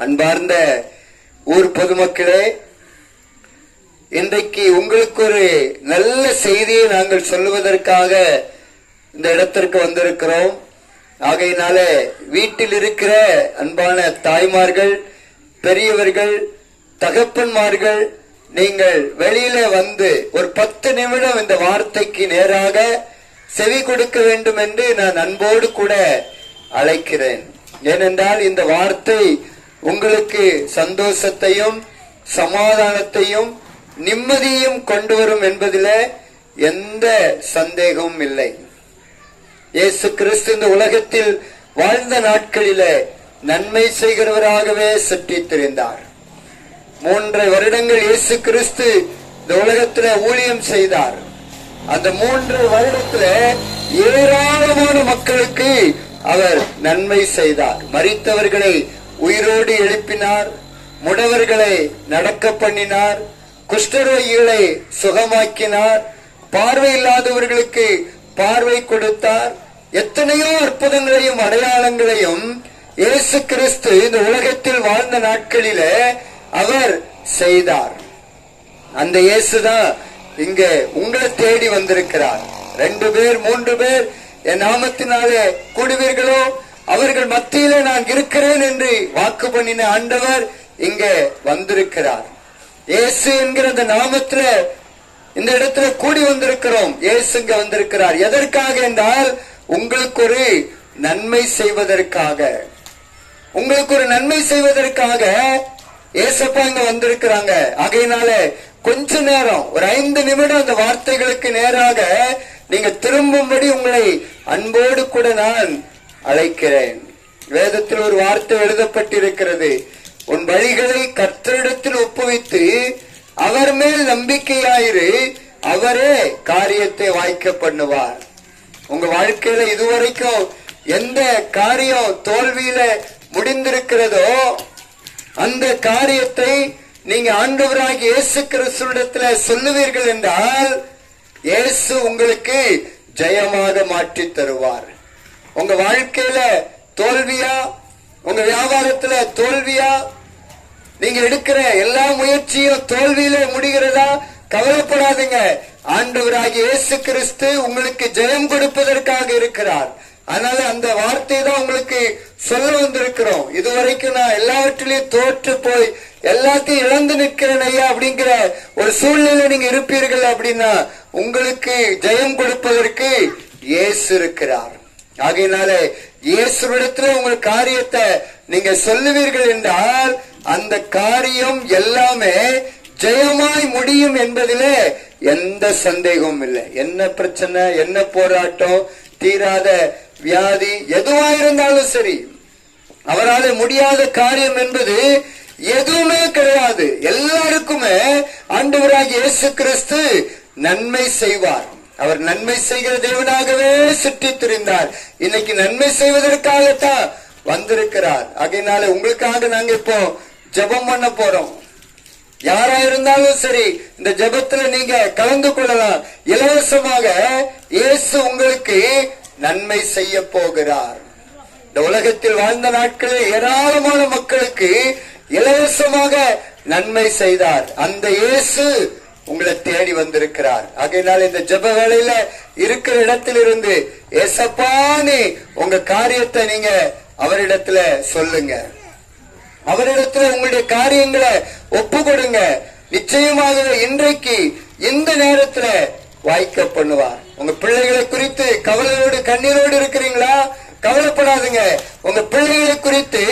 அன்பார்ந்த ஊர் பொதுமக்களே, இன்றைக்கு உங்களுக்கு ஒரு நல்ல செய்தியை நாங்கள் சொல்லுவதற்காக இந்த இடத்திற்கு வந்திருக்கிறோம். ஆகையினால வீட்டில் இருக்கிற அன்பான தாய்மார்கள், பெரியவர்கள், தகப்பன்மார்கள், நீங்கள் வெளியில வந்து ஒரு 10 நிமிடம் இந்த வார்த்தைக்கு நேராக செவி கொடுக்க வேண்டும் என்று நான் அன்போடு கூட அழைக்கிறேன். ஏனென்றால் இந்த வார்த்தை உங்களுக்கு சந்தோஷத்தையும் சமாதானத்தையும் நிம்மதியும் கொண்டு வரும் என்பதில் எந்த சந்தேகமும் இல்லை. இயேசு கிறிஸ்து இந்த உலகத்தில் வாழ்ந்த நாட்களில நன்மை செய்கிறவராகவே சுற்றி திரிந்தார். 3 வருடங்கள் இயேசு கிறிஸ்து இந்த உலகத்துல ஊழியம் செய்தார். அந்த 3 வருடத்துல ஏராளமான மக்களுக்கு அவர் நன்மை செய்தார். மரித்தவர்களை உயிரோடு எழுப்பினார், முடவர்களை நடக்க பண்ணினார், குஷ்டரோகிகளை சுகமாக்கினார், பார்வை இல்லாதவர்களுக்கு பார்வை கொடுத்தார். எத்தனையோ அற்புதங்களையும் அடையாளங்களையும் இயேசு கிறிஸ்து இந்த உலகத்தில் வாழ்ந்த நாட்களில அவர் செய்தார். அந்த இயேசுதான் இங்க உங்களை தேடி வந்திருக்கிறார். 2 பேர் 3 பேர் என் நாமத்தினாலே கூடுவீர்களோ அவர்கள் மத்தியிலே நான் இருக்கிறேன் என்று வாக்கு பண்ணின ஆண்டவர் இங்க வந்திருக்கிறார். இயேசு என்கிற அந்த நாமத்துல இந்த இடத்துல கூடி வந்திருக்கிறோம். இயேசு இங்க வந்திருக்கிறார். எதற்காக என்றால் உங்களுக்கு ஒரு நன்மை செய்வதற்காக, உங்களுக்கு ஒரு நன்மை செய்வதற்காக ஏசப்பா இங்க வந்திருக்கிறாங்க. ஆகையினால கொஞ்ச நேரம் ஒரு 5 நிமிடம் அந்த வார்த்தைகளுக்கு நேராக நீங்க திரும்பும்படி உங்களை அன்போடு கூட நான் அழைக்கிறேன். வேதத்தில் ஒரு வார்த்தை எழுதப்பட்டிருக்கிறது, உன் வழிகளை கர்த்தரிடத்தில் ஒப்புவித்து அவர் மேல் நம்பிக்கையாயிரு, அவரே காரியத்தை வாய்க்க பண்ணுவார். உங்க வாழ்க்கையில இதுவரைக்கும் எந்த காரியம் தோல்வியில முடிந்திருக்கிறதோ அந்த காரியத்தை நீங்க ஆண்டவராகிய இயேசு கிறிஸ்துவிடத்துல சொல்லுவீர்கள் என்றால் இயேசு உங்களுக்கு ஜெயமாக மாற்றி தருவார். உங்க வாழ்க்கையில தோல்வியா, உங்க வியாபாரத்துல தோல்வியா, நீங்க எடுக்கிற எல்லா முயற்சியும் தோல்வியில முடிகிறதா, கவலைப்படாதீங்க. ஆண்டவராகிய இயேசு கிறிஸ்து உங்களுக்கு ஜெயம் கொடுப்பதற்காக இருக்கிறார். அதனால அந்த வார்த்தை தான் உங்களுக்கு சொல்ல வந்திருக்கிறோம். இதுவரைக்கும் நான் எல்லாவற்றிலையும் தோற்று போய் எல்லாத்தையும் இழந்து நிற்கிறேன் ஐயா அப்படிங்கிற ஒரு சூழ்நிலை நீங்க இருப்பீர்கள் அப்படின்னா உங்களுக்கு ஜெயம் கொடுப்பதற்கு இயேசு இருக்கிறார். ஆகையினால இயேசுவிடத்துல உங்கள் காரியத்தை நீங்க சொல்லுவீர்கள் என்றால் அந்த காரியம் எல்லாமே ஜெயமாய் முடியும் என்பதிலே எந்த சந்தேகமும் இல்லை. என்ன பிரச்சனை, என்ன போராட்டம், தீராத வியாதி எதுவாயிருந்தாலும் சரி, அவரால் முடியாத காரியம் என்பது எதுவுமே கிடையாது. எல்லாருக்குமே ஆண்டவராகிய இயேசு கிறிஸ்து நன்மை செய்வார். அவர் நன்மை செய்கிற தேவனாகவே சுற்றி திரிந்தார். இன்னைக்கு நன்மை செய்வதற்காகத்தான் வந்திருக்கிறார். ஆகையினால உங்களுக்காக நாங்க இப்போ ஜெபம் பண்ண போறோம். யாரா இருந்தாலும் சரி இந்த ஜெபத்துல நீங்க கலந்து கொள்ளலாம். இலவசமாக இயேசு உங்களுக்கு நன்மை செய்ய போகிறார். இந்த உலகத்தில் வாழ்ந்த நாட்களில் ஏராளமான மக்களுக்கு இலவசமாக நன்மை செய்தார். அந்த இயேசு உங்களை தேடி வந்திருக்கிறார். ஆகையினால் இந்த ஜெப வேளையில இருக்கிற இடத்திலிருந்து ஏசப்பானே உங்க காரியத்தை நீங்க அவரிடத்துல சொல்லுங்க. அவரிடத்துல உங்களுடைய காரியங்களை ஒப்பு கொடுங்க. நிச்சயமாகவே இன்றைக்கு இந்த நேரத்துல வாய்க்க பண்ணுவார். உங்க பிள்ளைகளை குறித்து கவலையோடு கண்ணீரோடு இருக்கிறீங்களா? கவலைப்படாதுங்க. உங்க பிள்ளைகளை குறித்து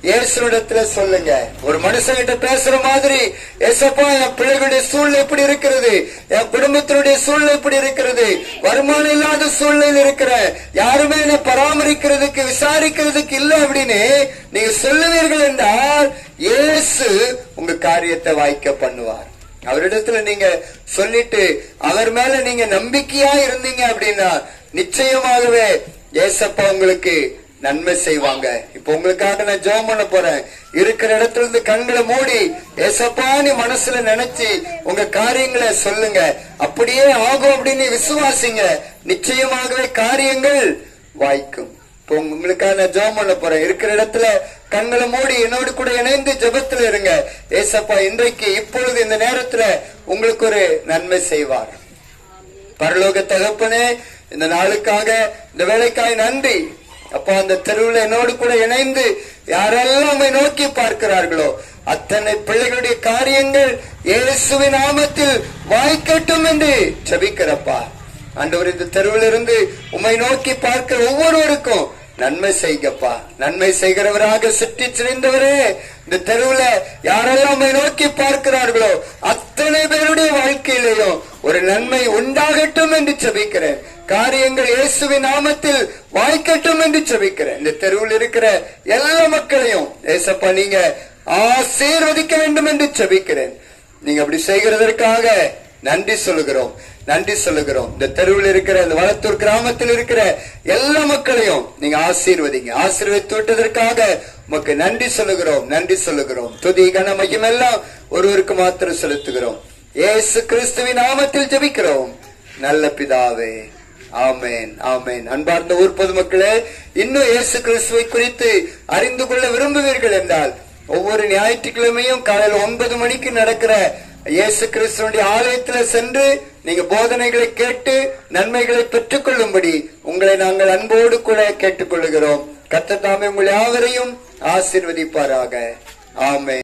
இயேசுவிடத்துல சொல்லுங்க. ஒரு மனுஷங்கிட்ட பேசுற மாதிரி, ஏசப்பா என் பிள்ளைகளுடைய சூழ்நிலை எப்படி இருக்கிறது, என் குடும்பத்தினுடைய சூழ்நிலை எப்படி இருக்கிறது, வருமானம் இல்லாத சூழ்நிலையில் இருக்கிற, யாருமே என்ன பராமரிக்கிறதுக்கு விசாரிக்கிறதுக்கு இல்லை அப்படின்னு நீங்க சொல்லுவீர்கள் என்றால் இயேசு உங்க காரியத்தை வாய்க்க பண்ணுவார். அவரிடத்துல நீங்க சொல்லிட்டு அவர் மேல நீங்க நம்பிக்கையா இருந்தீங்க அப்படின்னா நிச்சயமாகவே ஏசப்பா உங்களுக்கு நன்மை செய்வாங்க. இப்ப உங்களுக்காக நான் ஜெபம் பண்ண போறேன். இருக்கிற இடத்துல இருந்து கண்களை மூடி ஏசப்பா நீ மனசுல நினைச்சு உங்க காரியங்களை சொல்லுங்க. அப்படியே ஆகும் அப்படின்னு விசுவாசிங்க. நிச்சயமாகவே காரியங்கள் வாய்க்கும். இப்போ உங்களுக்காக நான் ஜெபம் பண்ண போறேன். இருக்கிற இடத்துல கண்களை மூடி என்னோடு கூட இணைந்து ஜெபத்துல இருங்க. ஏசப்பா இன்றைக்கு இப்பொழுது இந்த நேரத்துல உங்களுக்கு ஒரு நன்மை செய்வார். பரலோக தகப்பனே, இந்த நாளுக்காக இந்த வேலைக்காய் நன்றி அப்பா. அந்த தெருவில் என்னோடு கூட இணைந்து யாரெல்லாம் உம்மை நோக்கி பார்க்கிறார்களோ அத்தனை பிள்ளைகளுடைய காரியங்கள் இயேசுவின் நாமத்தில் வாய்க்கட்டும் என்று ஜெபிக்கிறப்பா. ஆண்டவர், இந்த தெருவில் இருந்து உம்மை நோக்கி பார்க்கிற ஒவ்வொருவருக்கும் நன்மை செய்கப்பா. நன்மை செய்கிறவராக சுற்றி சிறந்தவரே, இந்த தெருவுல யாரெல்லாம் உம்மை நோக்கி பார்க்கிறார்களோ அத்தனை பேருடைய வாழ்க்கையிலேயும் ஒரு நன்மை உண்டாகட்டும் என்று ஜெபிக்கிறேன். காரியங்கள் இயேசுவின் நாமத்தில் வாய்க்கட்டும் என்று ஜெபிக்கிறேன். இந்த தெருவில் இருக்கிற எல்லா மக்களையும் ஏசப்பா நீங்க ஆசீர்வதிக்க வேண்டும் என்று ஜெபிக்கிறேன். நீங்க அப்படி செய்கிறதற்காக நன்றி சொல்லுகிறோம், நன்றி சொல்லுகிறோம். இந்த தெருவில் இருக்கிற இந்த வளத்தூர் கிராமத்தில் இருக்கிற எல்லா மக்களையும் நீங்க ஆசீர்வதிங்க. ஆசீர்வதித்து விட்டதற்காக உமக்கு நன்றி சொல்லுகிறோம், நன்றி சொல்லுகிறோம். துதி கன மகிமை எல்லாம் ஒருவருக்கு மாத்திரம் செலுத்துகிறோம். இயேசு கிறிஸ்துவின் நாமத்தில் ஜெபிக்கிறோம் நல்ல பிதாவே, ஆமேன், ஆமேன். அன்பார்ந்த ஊர் பொதுமக்களே, இன்னும் இயேசு கிறிஸ்துவை குறித்து அறிந்து கொள்ள விரும்புவீர்கள் என்றால் ஒவ்வொரு ஞாயிற்றுக்கிழமையும் காலையில் 9 மணிக்கு நடக்கிற இயேசு கிறிஸ்துவனுடைய ஆலயத்துல சென்று நீங்க போதனைகளை கேட்டு நன்மைகளை பெற்றுக் கொள்ளும்படி உங்களை நாங்கள் அன்போடு கூட கேட்டுக்கொள்கிறோம். கர்த்தர் தாமே உங்கள் யாவரையும் ஆசீர்வதிப்பாராக. ஆமென்.